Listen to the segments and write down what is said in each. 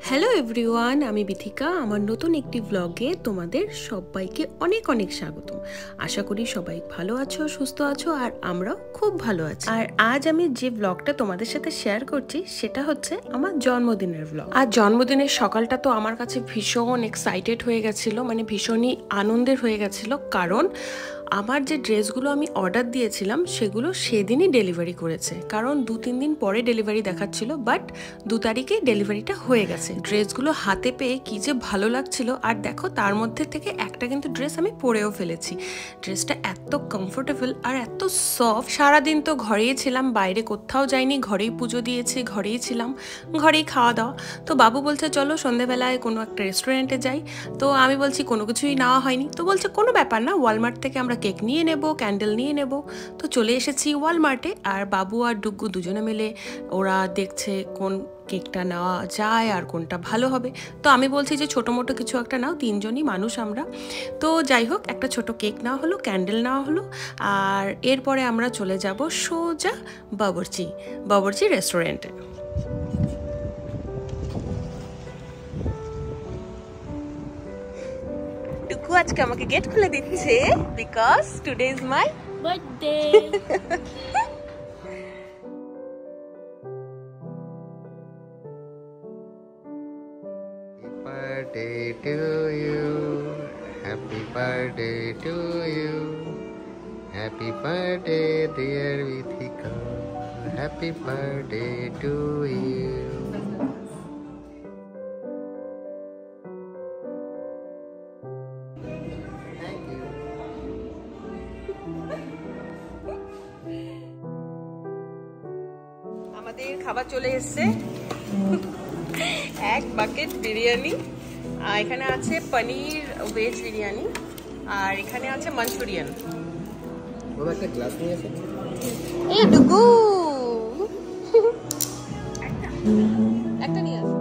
Hello everyone, আমি বিথিকা। আমার নতুন একটি ব্লগে তোমাদের সবাইকে অনেক অনেক স্বাগতম। আশা করি সবাই ভালো আছো, সুস্থ আছো, আর আমরাও খুব ভালো আছি। আর আজ আমি যে ব্লগটা তোমাদের সাথে শেয়ার করছি সেটা হচ্ছে আমার জন্মদিনের ব্লগ। আর জন্মদিনের সকালটা তো আমার কাছে ভীষণ এক্সাইটেড হয়ে গেছিলো, মানে ভীষণই আনন্দের হয়ে গেছিলো, কারণ আমার যে ড্রেসগুলো আমি অর্ডার দিয়েছিলাম সেগুলো সেদিনই ডেলিভারি করেছে। কারণ 2-3 দিন পরে ডেলিভারি দেখাচ্ছিল, বাট 2 তারিখেই ডেলিভারিটা হয়ে গেছে। ড্রেসগুলো হাতে পেয়ে কি যে ভালো লাগছিল। আর দেখো, তার মধ্যে থেকে একটা কিন্তু ড্রেস আমি পরেও ফেলেছি। ড্রেসটা এত কমফোর্টেবল আর এত সফট। সারাদিন তো ঘরেই ছিলাম, বাইরে কোথাও যাইনি, ঘরেই পুজো দিয়েছি, ঘরেই ছিলাম, ঘরেই খাওয়া দাওয়া। তো বাবু বলছে চলো সন্ধেবেলায় কোনো একটা রেস্টুরেন্টে যাই। তো আমি বলছি কোনো কিছুই নেওয়া হয়নি। তো বলছে কোনো ব্যাপার না, ওয়ালমার্ট থেকে আমরা কেক নিয়ে নেব, ক্যান্ডেল নিয়ে নেব। তো চলে এসেছি ওয়ালমার্টে, আর বাবু আর ডুগ্গু দুজনে মিলে ওরা দেখছে কোন কেকটা নেওয়া যায় আর কোনটা ভালো হবে। তো আমি বলছি যে ছোটো মোটো কিছু একটা নাও, 3জনই মানুষ আমরা। তো যাই হোক, একটা ছোট কেক নেওয়া হলো, ক্যান্ডেল নেওয়া হলো, আর এরপরে আমরা চলে যাব সোজা বাবুর্চি রেস্টুরেন্টে। টুকু আজকে আমাকে গেট খুলে দিচ্ছে, because today is my birthday. Birthday to you, happy birthday to you, happy birthday dear Vithika, happy birthday to you. Thank you. আমাদের খাবার চলে এসেছে, এক বাকেট বিরিয়ানি, আর এখানে আছে পনির ভেজ বিরিয়ানি, আর এখানে আছে মাঞ্চুরিয়ান। বাবা একটা গ্লাস নিয়ে এসো। এই ডুগু একটা নিয়ে আসো।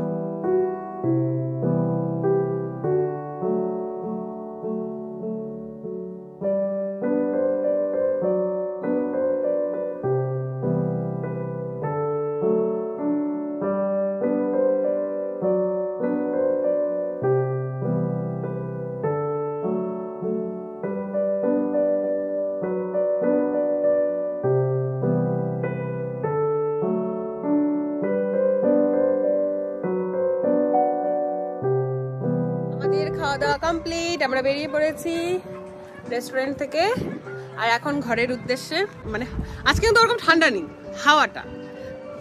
খাওয়া দাওয়া কমপ্লিট, আমরা বেরিয়ে পড়েছি রেস্টুরেন্ট থেকে, আর এখন ঘরের উদ্দেশ্যে। মানে আজকে কিন্তু ওরকম ঠান্ডা নেই, হাওয়াটা,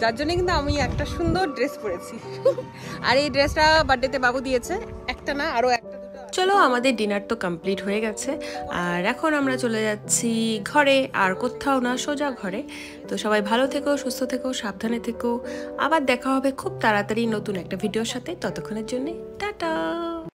যার জন্য কিন্তু আমি একটা সুন্দর ড্রেস পরেছি। আর এই ড্রেসটা বার্থডেতে বাবু দিয়েছে, একটা না আরো একটা। চলো, আমাদের ডিনার তো কমপ্লিট হয়ে গেছে, আর এখন আমরা চলে যাচ্ছি ঘরে, আর কোথাও না, সোজা ঘরে। তো সবাই ভালো থেকো, সুস্থ থেকো, সাবধানে থেকো। আবার দেখা হবে খুব তাড়াতাড়ি নতুন একটা ভিডিওর সাথে। ততক্ষণের জন্য টাটা।